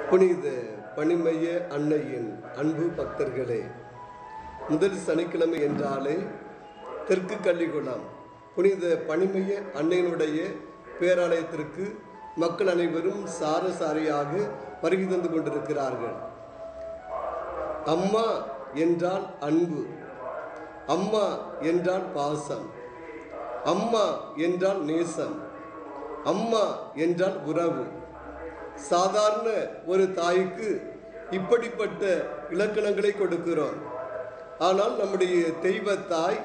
புனித பனிமய அன்னையின் அன்பு பக்தர்களே, முதல் சனிக்கிழமை என்றாலே தெற்கு கள்ளிகுளம் புனித பனிமய அன்னையினுடைய பேராலயத்திற்கு மக்கள் அனைவரும் சாரசாரியாக வருகை தந்து கொண்டிருக்கிறார்கள். அம்மா என்றால் அன்பு, அம்மா என்றால் பாசம், அம்மா என்றால் நேசம், அம்மா என்றால் உறவு. சாதாரண ஒரு தாய்க்கு இப்படிப்பட்ட இலக்கணங்களை கொடுக்கிறோம். ஆனால் நம்முடைய தெய்வ தாய்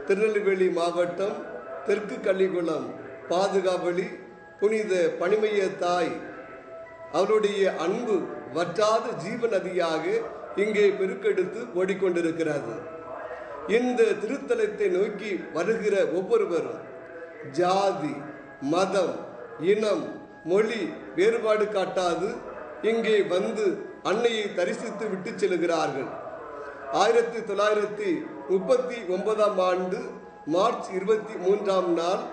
திருநெல்வேலி மாவட்டம் தெற்கு கள்ளிகுளம் பாதுகாவலி புனித பனிமய தாய் அவருடைய அன்பு வற்றாத ஜீவ நதியாக இங்கே பெருக்கெடுத்து ஓடிக்கொண்டிருக்கிறது. இந்த திருத்தலத்தை நோக்கி வருகிற ஒவ்வொருவரும் ஜாதி, மதம், இனம், மொழி வேறுபாடு காட்டாது இங்கே வந்து அன்னையை தரிசித்து விட்டு செல்கிறார்கள். 1939 ஆண்டு மார்ச் 23 நாள்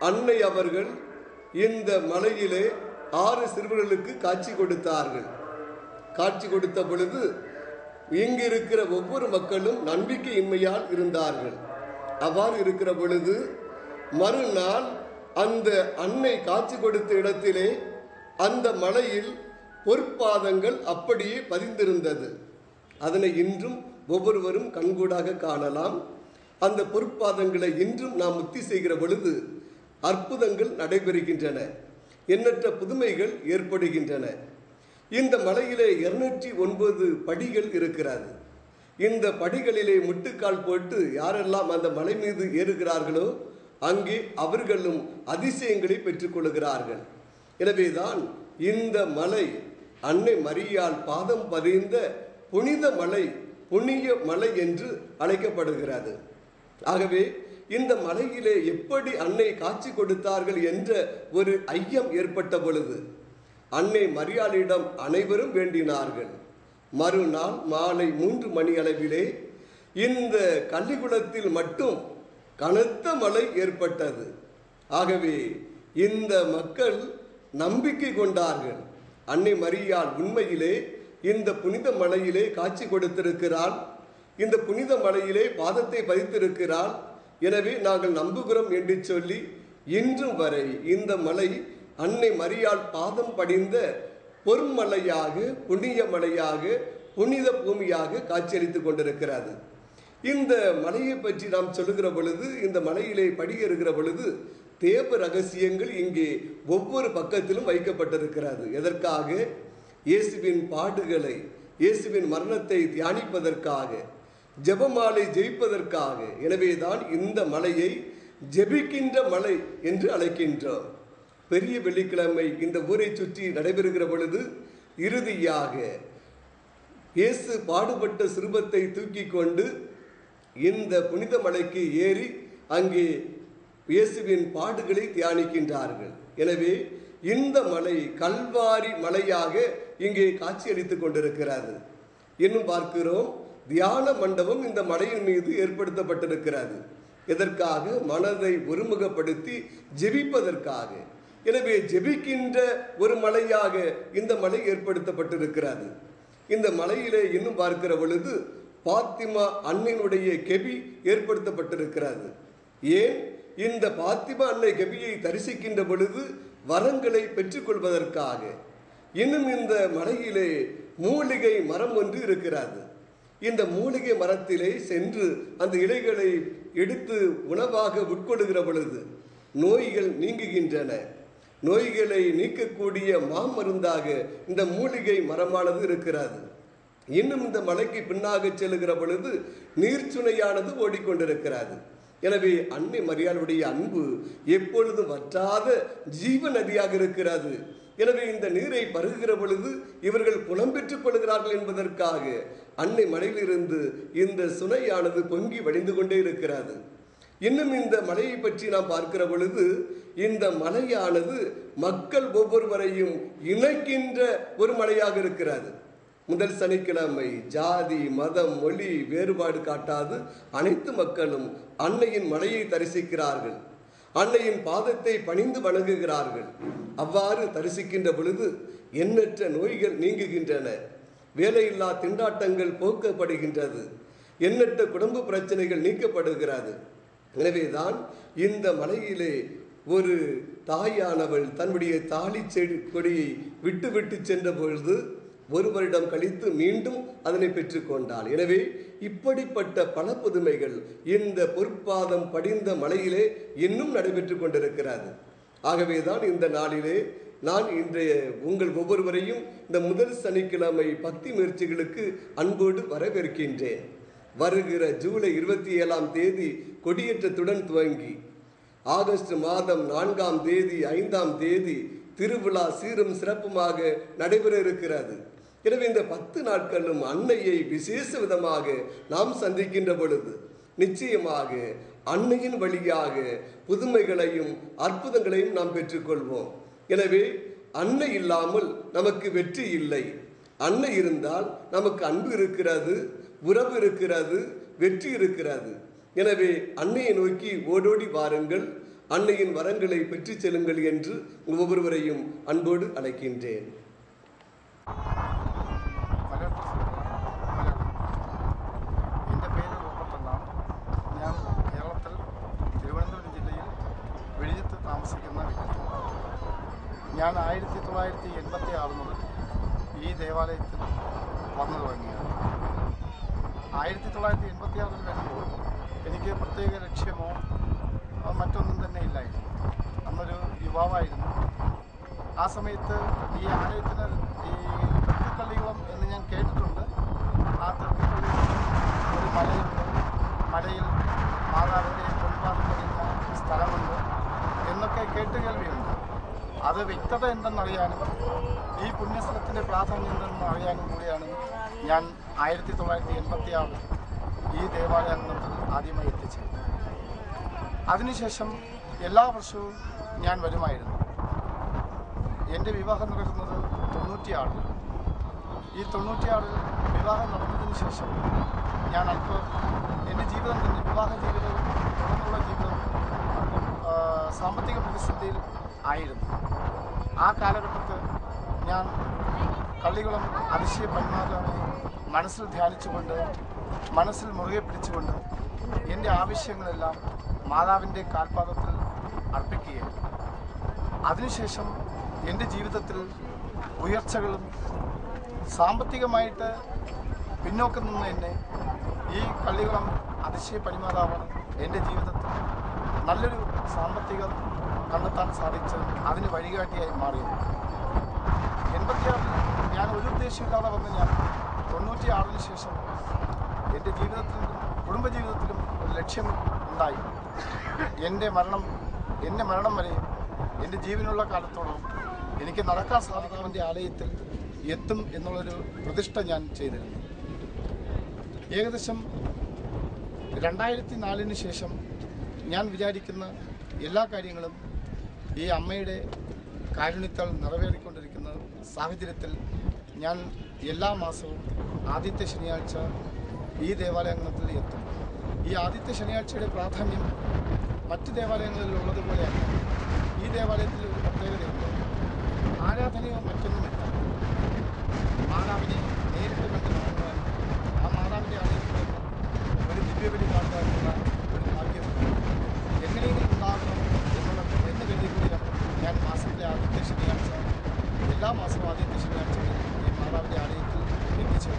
அன்னை அவர்கள் இந்த மலையிலே 6 சிறுவர்களுக்கு காட்சி கொடுத்தார்கள். காட்சி கொடுத்த பொழுது இங்கு இருக்கிற ஒவ்வொரு மக்களும் நம்பிக்கையின்மையால் இருந்தார்கள். அவ்வாறு இருக்கிற பொழுது மறுநாள் அந்த அன்னை காட்சி கொடுத்த இடத்திலே அந்த மலையில் பொற்பாதங்கள் அப்படியே பதிந்திருந்தது. அதனை இன்றும் ஒவ்வொருவரும் கண்கூடாக காணலாம். அந்த பொற்பாதங்களை இன்றும் நாம் முத்தி செய்கிற பொழுது அற்புதங்கள் நடைபெறுகின்றன, எண்ணற்ற புதுமைகள் ஏற்படுகின்றன. இந்த மலையிலே 209 படிகள் இருக்கிறது. இந்த படிகளிலே முட்டுக்கால் போட்டு யாரெல்லாம் அந்த மலை மீது ஏறுகிறார்களோ அங்கே அவர்களும் அதிசயங்களை பெற்றுக்கொள்கிறார்கள். எனவேதான் இந்த மலை அன்னை மரியாள் பாதம் பதிந்த புனித மலை, புண்ணிய மலை என்று அழைக்கப்படுகிறது. ஆகவே இந்த மலையிலே எப்படி அன்னை காட்சி கொடுத்தார்கள் என்ற ஒரு ஐயம் ஏற்பட்ட பொழுது அன்னை மரியாளிடம் அனைவரும் வேண்டினார்கள். மறுநாள் மாலை 3 மணி அளவிலே இந்த கள்ளிகுளத்தில் மட்டும் கனத்த மழை ஏற்பட்டது. ஆகவே இந்த மக்கள் நம்பிக்கை கொண்டார்கள். அன்னை மரியாள் உண்மையிலே இந்த புனித மலையிலே காட்சி கொடுத்திருக்கிறாள், இந்த புனித மலையிலே பாதத்தை பதித்திருக்கிறாள், எனவே நாங்கள் நம்புகிறோம் என்று சொல்லி இன்றும் வரை இந்த மலை அன்னை மரியாள் பாதம் படிந்த பொன்மலையாக, புண்ணிய மலையாக, புனித பூமியாக காட்சியளித்துக் கொண்டிருக்கிறது. இந்த மலையை பற்றி நாம் சொல்லுகிற பொழுது, இந்த மலையிலே படியேறுகிற பொழுது தேவ ரகசியங்கள் இங்கே ஒவ்வொரு பக்கத்திலும் வைக்கப்பட்டிருக்கிறது. எதற்காக? இயேசுவின் பாடுகளை, இயேசுவின் மரணத்தை தியானிப்பதற்காக, ஜெபமாலை ஜெயிப்பதற்காக. எனவேதான் இந்த மலையை ஜெபிக்கின்ற மலை என்று அழைக்கின்றோம். பெரிய வெள்ளிக்கிழமை இந்த ஊரை சுற்றி நடைபெறுகிற பொழுது இறுதியாக இயேசு பாடுபட்ட சிறுபத்தை தூக்கி கொண்டு இந்த புனித மலைக்கு ஏறி அங்கே இயேசுவின் பாடுகளை தியானிக்கின்றார்கள். எனவே இந்த மலை கல்வாரி மலையாக இங்கே காட்சியளித்துக் கொண்டிருக்கிறது. இன்னும் பார்க்கிறோம், தியான மண்டபம் இந்த மலையின் மீது ஏற்படுத்தப்பட்டிருக்கிறது. எதற்காக? மனதை ஒருமுகப்படுத்தி ஜெபிப்பதற்காக. எனவே ஜெபிக்கின்ற ஒரு மலையாக இந்த மலை ஏற்படுத்தப்பட்டிருக்கிறது. இந்த மலையிலே இன்னும் பார்க்கிற பொழுது பாத்திமா அன்னையினுடைய கெபி ஏற்படுத்தப்பட்டிருக்கிறது. ஏன்? இந்த பாத்திமா அன்னை கெபியை தரிசிக்கின்ற பொழுது வரங்களை பெற்றுக்கொள்வதற்காக. இன்னும் இந்த மலையிலே மூலிகை மரம் ஒன்று இருக்கிறது. இந்த மூலிகை மரத்திலே சென்று அந்த இலைகளை எடுத்து உணவாக உட்கொள்கிற பொழுது நோய்கள் நீங்குகின்றன. நோய்களை நீக்கக்கூடிய மாமருந்தாக இந்த மூலிகை மரமானது இருக்கிறது. இன்னும் இந்த மலைக்கு பின்னாக செல்லுகிற பொழுது நீர்ச்சுனையானது ஓடிக்கொண்டிருக்கிறது. எனவே அன்னை மரியாளுடைய அன்பு எப்பொழுதும் வற்றாத ஜீவ நதியாக இருக்கிறது. எனவே இந்த நீரை பருகுகிற பொழுது இவர்கள் குணம் பெற்றுக் கொள்கிறார்கள் என்பதற்காக அன்னை மலையிலிருந்து இந்த சுனையானது பொங்கி வழிந்து கொண்டே இருக்கிறது. இன்னும் இந்த மலையை பற்றி நாம் பார்க்கிற பொழுது இந்த மலையானது மக்கள் ஒவ்வொருவரையும் இணைக்கின்ற ஒரு மலையாக இருக்கிறது. முதல் சனிக்கிழமை ஜாதி, மதம், மொழி வேறுபாடு காட்டாது அனைத்து மக்களும் அன்னையின் மலையை தரிசிக்கிறார்கள். அன்னையின் பாதத்தை பணிந்து வணங்குகிறார்கள். அவ்வாறு தரிசிக்கின்ற பொழுது எண்ணற்ற நோய்கள் நீங்குகின்றன, வேலையில்லா திண்டாட்டங்கள் போக்கப்படுகின்றது, எண்ணற்ற குடும்ப பிரச்சனைகள் நீக்கப்படுகிறது. எனவேதான் இந்த மலையிலே ஒரு தாயானவள் தன்னுடைய தாலி செடி கொடியை விட்டு விட்டு சென்ற பொழுது 1 வருடம் கழித்து மீண்டும் அதனை பெற்றுக்கொண்டாள். எனவே இப்படிப்பட்ட பல புதுமைகள் இந்த பொற்பாதம் படிந்த மலையிலே இன்னும் நடைபெற்று கொண்டிருக்கிறது. ஆகவேதான் இந்த நாளிலே நான் இன்றைய உங்கள் ஒவ்வொருவரையும் இந்த முதல் சனிக்கிழமை பக்தி முயற்சிகளுக்கு அன்போடு வரவேற்கின்றேன். வருகிற ஜூலை 27ஆம் தேதி கொடியேற்றத்துடன் துவங்கி ஆகஸ்ட் மாதம் 4ஆம் தேதி 5ஆம் தேதி திருவிழா சீரும் சிறப்புமாக நடைபெற இருக்கிறது. எனவே இந்த 10 நாட்களும் அன்னையை விசேஷ விதமாக நாம் சந்திக்கின்ற பொழுது நிச்சயமாக அன்னையின் வழியாக புதுமைகளையும் அற்புதங்களையும் நாம் பெற்றுக்கொள்வோம். எனவே அன்னை இல்லாமல் நமக்கு வெற்றி இல்லை. அன்னை இருந்தால் நமக்கு அன்பு இருக்கிறது, உறவு இருக்கிறது, வெற்றி இருக்கிறது. எனவே அன்னையை நோக்கி ஓடோடி வாருங்கள், அன்னையின் வரங்களை பெற்று செல்லுங்கள் என்று ஒவ்வொருவரையும் அன்போடு அழைக்கின்றேன். എൻ്റെ പേര് റോബർട്ടെന്നാണ്. ഞാൻ കേരളത്തിൽ തിരുവനന്തപുരം ജില്ലയിൽ വെളിയത്ത് താമസിക്കുന്ന വ്യക്തി. ഞാൻ 1986 മുതൽ ഈ ദേവാലയത്തിൽ വന്നു തുടങ്ങിയാണ്. 1986 വരുമ്പോൾ എനിക്ക് പ്രത്യേക ലക്ഷ്യമോ മറ്റൊന്നും തന്നെ ഇല്ലായിരുന്നു. അന്നൊരു യുവാവായിരുന്നു. ആ സമയത്ത് ഈ ആലയത്തിന് ഈ തെക്കുക്കള്ളികുളം എന്ന് ഞാൻ കേട്ടിട്ടുണ്ട്. ആ തെക്കുക്കള്ളികുളം ഒരു മലയുണ്ട്, മലയിൽ മാതാവിൻ്റെ പൊൻപാദം പതിയുന്ന സ്ഥലമുണ്ട് എന്നൊക്കെ കേട്ടുകേൾവിയുണ്ട്. അത് വ്യക്തത എന്തെന്നറിയാനും ഈ പുണ്യസ്ഥലത്തിൻ്റെ പ്രാധാന്യം എന്തെന്ന് അറിയാനും കൂടിയാണ് ഞാൻ 1986 ഈ ദേവാലയത്തിൽ ആദ്യമായി എത്തിച്ചത്. അതിനുശേഷം എല്ലാ വർഷവും ഞാൻ വരുമായിരുന്നു. എൻ്റെ വിവാഹം നടക്കുന്നത് 96. ഈ 96 വിവാഹം നടന്നതിന് ശേഷം ഞാൻ എൻ്റെ ജീവിതം തന്നെ വിവാഹ ജീവിതവും തുടർന്നുള്ള ജീവിതവും സാമ്പത്തിക പ്രതിസന്ധിയിൽ ആയിരുന്നു. ആ കാലഘട്ടത്തിൽ ഞാൻ കള്ളികുളം അതിശയ പന്മാതാവിനെ മനസ്സിൽ ധ്യാനിച്ചുകൊണ്ട്, മനസ്സിൽ മുറുകെ പിടിച്ചുകൊണ്ട് എൻ്റെ ആവശ്യങ്ങളെല്ലാം മാതാവിൻ്റെ കാൽപാദത്തിൽ അർപ്പിക്കുകയാണ്. അതിനുശേഷം എൻ്റെ ജീവിതത്തിൽ ഉയർച്ചകളും സാമ്പത്തികമായിട്ട് പിന്നോക്കം നിന്ന് എന്നെ ഈ കള്ളികുളം അതിശയ പരിമാതാവാണ് എൻ്റെ ജീവിതത്തിൽ നല്ലൊരു സാമ്പത്തികം കണ്ടെത്താൻ സാധിച്ചത്, അതിന് വഴികാട്ടിയായി മാറിയത്. 86 ഞാൻ ഒരു ഉദ്ദേശമില്ലാതെ വന്ന് ഞാൻ 96 ശേഷം എൻ്റെ ജീവിതത്തിലും കുടുംബജീവിതത്തിലും ഒരു ലക്ഷ്യം ഉണ്ടായി. എൻ്റെ മരണം വരെയും എൻ്റെ ജീവനുള്ള കാലത്തോളം എനിക്ക് നടക്കാൻ സാധിക്കാവുന്ന ആലയത്തിൽ എത്തും എന്നുള്ളൊരു പ്രതിഷ്ഠ ഞാൻ ചെയ്തിരുന്നു. ഏകദേശം 2004 ശേഷം ഞാൻ വിചാരിക്കുന്ന എല്ലാ കാര്യങ്ങളും ഈ അമ്മയുടെ കാരുണ്യത്താൽ നിറവേറിക്കൊണ്ടിരിക്കുന്ന സാഹചര്യത്തിൽ ഞാൻ എല്ലാ മാസവും ആദ്യത്തെ ശനിയാഴ്ച ഈ ദേവാലയങ്ങളിൽ എത്തും. ഈ ആദ്യത്തെ ശനിയാഴ്ചയുടെ പ്രാധാന്യം മറ്റ് ദേവാലയങ്ങളിലുള്ളതുപോലെയല്ല. ഈ ദേവാലയത്തിൽ ഒരു പ്രത്യേകതയുണ്ട്. ആരാധനയോ മറ്റൊന്നുമില്ല. മാതാവിനെ നേരിട്ട് കണ്ട് കാണുവാൻ, ആ മാതാവിൻ്റെ ആലയത്തിൽ ഒരു ദിവ്യബലി കാണുവാനുള്ള ഒരു ഭാഗ്യം എങ്ങനെയെങ്കിലും ഉണ്ടാകണം എന്ന് കരുതിക്കൂടിയാണ് ഞാൻ മാസത്തിലെ ആദ്യത്തെ ശനിയാഴ്ച, എല്ലാ മാസവും ആദ്യത്തെ ശനിയാഴ്ചയിൽ ഈ മാതാവിൻ്റെ ആലയത്തിൽ എത്തിച്ചു.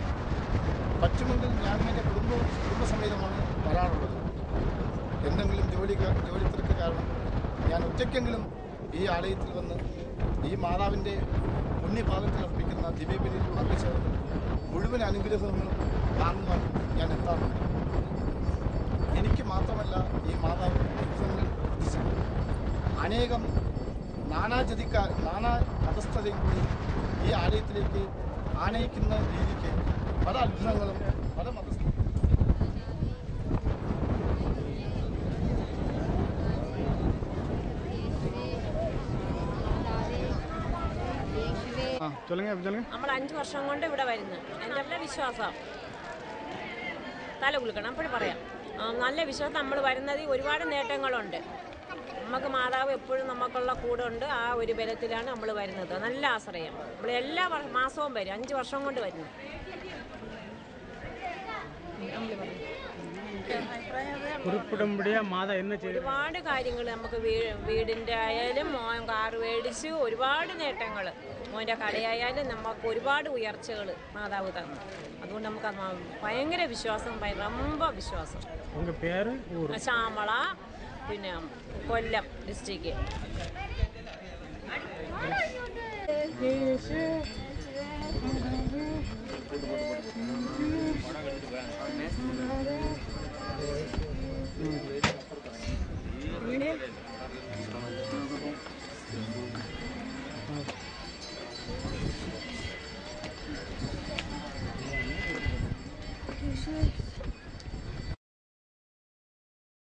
പറ്റുമെങ്കിൽ ഞാൻ എൻ്റെ കുടുംബസമേതമാണ് വരാറുള്ളത്. എന്തെങ്കിലും ജോലി തിരക്ക് കാരണം ഞാൻ ഒറ്റയ്ക്കെങ്കിലും ഈ ആലയത്തിൽ വന്ന് ഈ മാതാവിൻ്റെ പുണ്യപാദത്തിൽ അർപ്പിക്കുന്ന ദിവ്യബലിയിൽ പങ്കുചേർന്ന് മുഴുവൻ അനുഗ്രഹങ്ങളും വാങ്ങുവാൻ ഞാൻ എത്താറുണ്ട്. എനിക്ക് മാത്രമല്ല ഈ മാതാവ് ദിവസങ്ങൾ എത്തിച്ചത് അനേകം നാനാ മതസ്ഥതയും കൂടി ഈ ആലയത്തിലേക്ക് ആനയിക്കുന്ന രീതിക്ക് പല അത്ഭുതങ്ങളും പല മതസ്ഥ നമ്മൾ 5 വർഷം കൊണ്ട് ഇവിടെ വരുന്നു. എൻ്റെ എല്ലാ വിശ്വാസം തല കുലുക്കണം. അപ്പോഴും പറയാം, നല്ല വിശ്വാസം നമ്മൾ വരുന്നത് ഒരുപാട് നേട്ടങ്ങളുണ്ട്. നമുക്ക് മാതാവ് എപ്പോഴും നമുക്കുള്ള കൂടെ ഉണ്ട്. ആ ഒരു ബലത്തിലാണ് നമ്മൾ വരുന്നത്. നല്ല ആശ്രയം. നമ്മൾ എല്ലാ മാസവും വരും. 5 വർഷം കൊണ്ട് വരുന്നു. ഒരുപാട് കാര്യങ്ങൾ നമുക്ക് വീടിൻ്റെ ആയാലും മോൻ കാറ് മേടിച്ച് ഒരുപാട് നേട്ടങ്ങൾ, മോൻ്റെ കടയായാലും നമുക്ക് ഒരുപാട് ഉയർച്ചകൾ മാതാവ് തന്നു. അതുകൊണ്ട് നമുക്ക് ഭയങ്കര വിശ്വാസം, ரொம்ப വിശ്വാസം. ശ്യാമള, പിന്നെ കൊല്ലം ഡിസ്ട്രിക്റ്റ്.